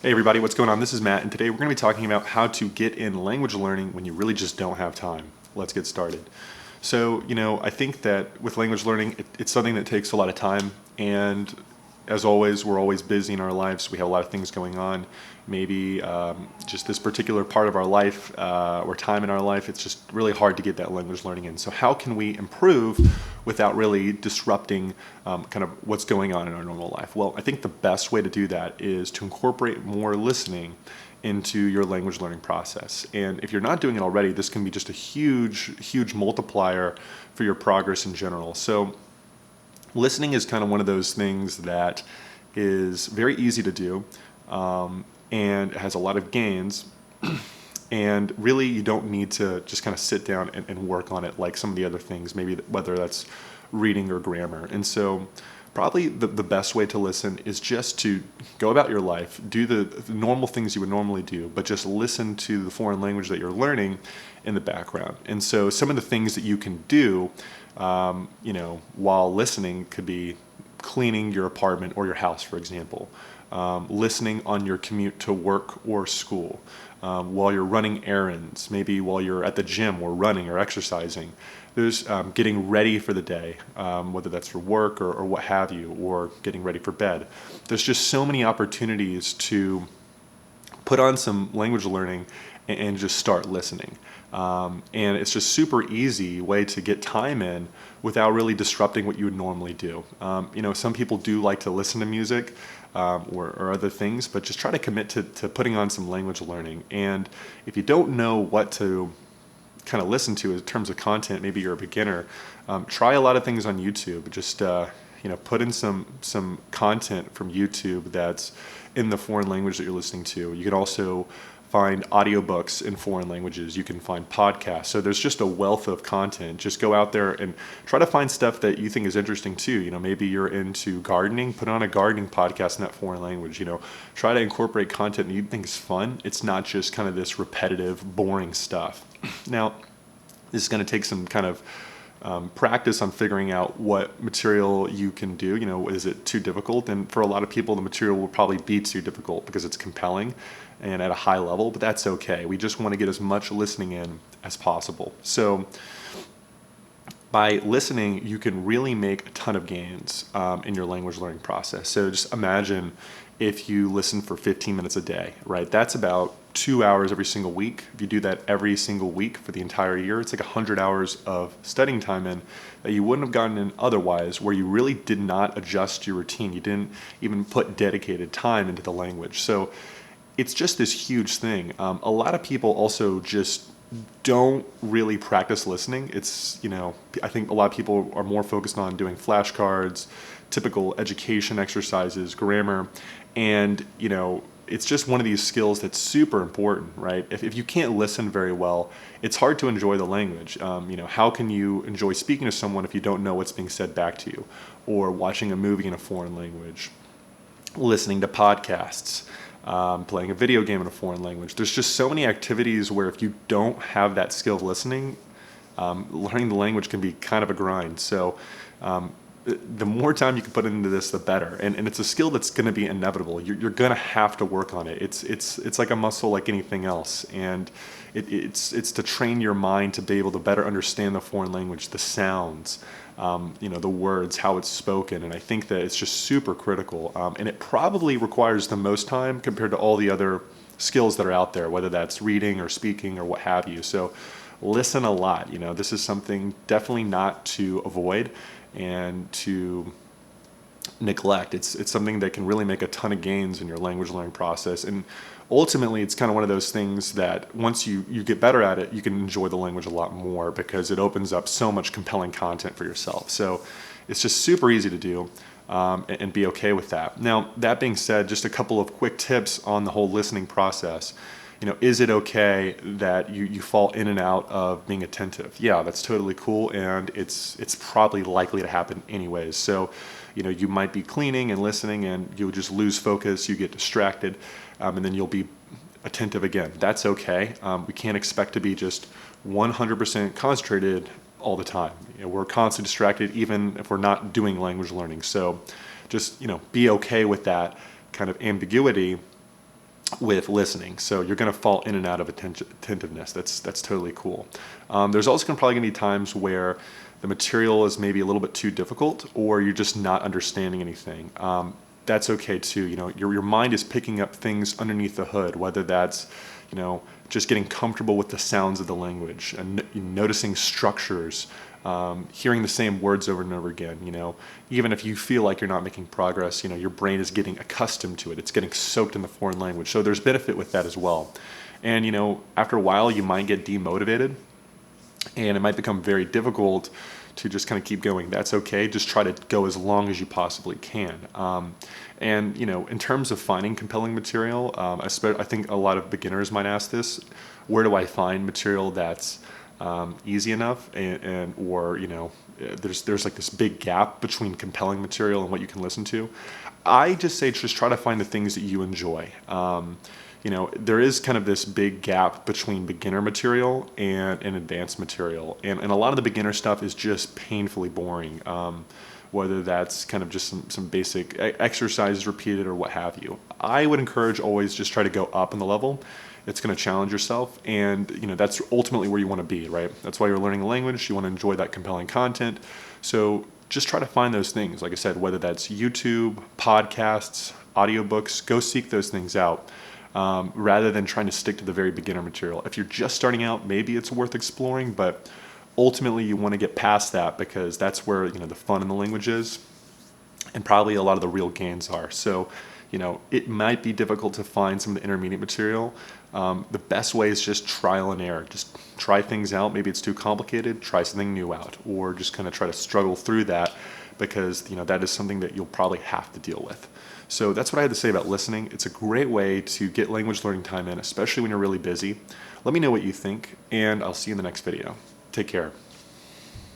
Hey everybody, what's going on? This is Matt, and today we're going to be talking about how to get in language learning when you really just don't have time. Let's get started. So, I think that with language learning, it's something that takes a lot of time, and as always, we're always busy in our lives. We have a lot of things going on. Maybe just this particular part of our life or time in our life, it's just really hard to get that language learning in. So how can we improve without really disrupting kind of what's going on in our normal life? Well, I think the best way to do that is to incorporate more listening into your language learning process. And if you're not doing it already, this can be just a huge multiplier for your progress in general. So listening is kind of one of those things that is very easy to do and has a lot of gains. And really, you don't need to just kind of sit down and work on it like some of the other things, maybe whether that's reading or grammar. And so probably the best way to listen is just to go about your life, do the normal things you would normally do, but just listen to the foreign language that you're learning in the background. And so some of the things that you can do while listening could be cleaning your apartment or your house, for example, listening on your commute to work or school, while you're running errands, maybe while you're at the gym or running or exercising. There's getting ready for the day, whether that's for work or what have you, or getting ready for bed. There's just so many opportunities to put on some language learning and just start listening. And it's just super easy way to get time in without really disrupting what you would normally do. Some people do like to listen to music or other things, but just try to commit to putting on some language learning. And if you don't know what to kind of listen to in terms of content, maybe you're a beginner, try a lot of things on YouTube. Just put in some content from YouTube that's in the foreign language that you're listening to. You can also find audiobooks in foreign languages. You can find podcasts. So there's just a wealth of content. Just go out there and try to find stuff that you think is interesting too. Maybe you're into gardening, put on a gardening podcast in that foreign language. Try to incorporate content that you think is fun. It's not just kind of this repetitive, boring stuff. Now, this is going to take some kind of practice on figuring out what material you can do. Is it too difficult? And for a lot of people, the material will probably be too difficult because it's compelling and at a high level, but that's okay. We just want to get as much listening in as possible. So by listening, you can really make a ton of gains in your language learning process. So just imagine if you listen for 15 minutes a day, right? That's about 2 hours every single week. If you do that every single week for the entire year, it's like 100 hours of studying time in that you wouldn't have gotten in otherwise, where you really did not adjust your routine. You didn't even put dedicated time into the language. So it's just this huge thing. A lot of people also just don't really practice listening. I think a lot of people are more focused on doing flashcards, typical education exercises, grammar, and it's just one of these skills that's super important, right? If you can't listen very well, it's hard to enjoy the language. How can you enjoy speaking to someone if you don't know what's being said back to you? Or watching a movie in a foreign language, listening to podcasts, playing a video game in a foreign language. There's just so many activities where if you don't have that skill of listening, learning the language can be kind of a grind. So the more time you can put into this, the better. And it's a skill that's going to be inevitable. You're going to have to work on it. It's like a muscle like anything else. And it's to train your mind to be able to better understand the foreign language, the sounds, the words, how it's spoken. And I think that it's just super critical. And it probably requires the most time compared to all the other skills that are out there, whether that's reading or speaking or what have you. So listen a lot. This is something definitely not to avoid and to neglect. It's something that can really make a ton of gains in your language learning process. And ultimately, it's kind of one of those things that once you get better at it, you can enjoy the language a lot more because it opens up so much compelling content for yourself. So it's just super easy to do and be okay with that. Now, that being said, just a couple of quick tips on the whole listening process. Is it okay that you fall in and out of being attentive? Yeah, that's totally cool, and it's probably likely to happen anyways. So, you might be cleaning and listening, and you'll just lose focus, you get distracted, and then you'll be attentive again. That's okay. We can't expect to be just 100% concentrated all the time. We're constantly distracted even if we're not doing language learning. So just, be okay with that kind of ambiguity with listening. So you're going to fall in and out of attentiveness. That's totally cool. There's also probably going to be times where the material is maybe a little bit too difficult, or you're just not understanding anything. That's okay too. Your mind is picking up things underneath the hood, whether that's just getting comfortable with the sounds of the language and noticing structures, hearing the same words over and over again. Even if you feel like you're not making progress, your brain is getting accustomed to it. It's getting soaked in the foreign language. So there's benefit with that as well. And after a while, you might get demotivated, and it might become very difficult to just kind of keep going. That's okay. Just try to go as long as you possibly can. And in terms of finding compelling material, I think a lot of beginners might ask this: where do I find material that's easy enough, or there's like this big gap between compelling material and what you can listen to? I just say just try to find the things that you enjoy. There is kind of this big gap between beginner material and advanced material. And a lot of the beginner stuff is just painfully boring, whether that's kind of just some basic exercises repeated or what have you. I would encourage always just try to go up in the level. It's going to challenge yourself, and that's ultimately where you want to be, right? That's why you're learning a language. You want to enjoy that compelling content. So just try to find those things. Like I said, whether that's YouTube, podcasts, audiobooks, go seek those things out. Rather than trying to stick to the very beginner material. If you're just starting out, maybe it's worth exploring, but ultimately you want to get past that, because that's where the fun in the language is, and probably a lot of the real gains are. So it might be difficult to find some of the intermediate material. The best way is just trial and error. Just try things out. Maybe it's too complicated, try something new out, or just kind of try to struggle through that, because that is something that you'll probably have to deal with. So that's what I had to say about listening. It's a great way to get language learning time in, especially when you're really busy. Let me know what you think, and I'll see you in the next video. Take care.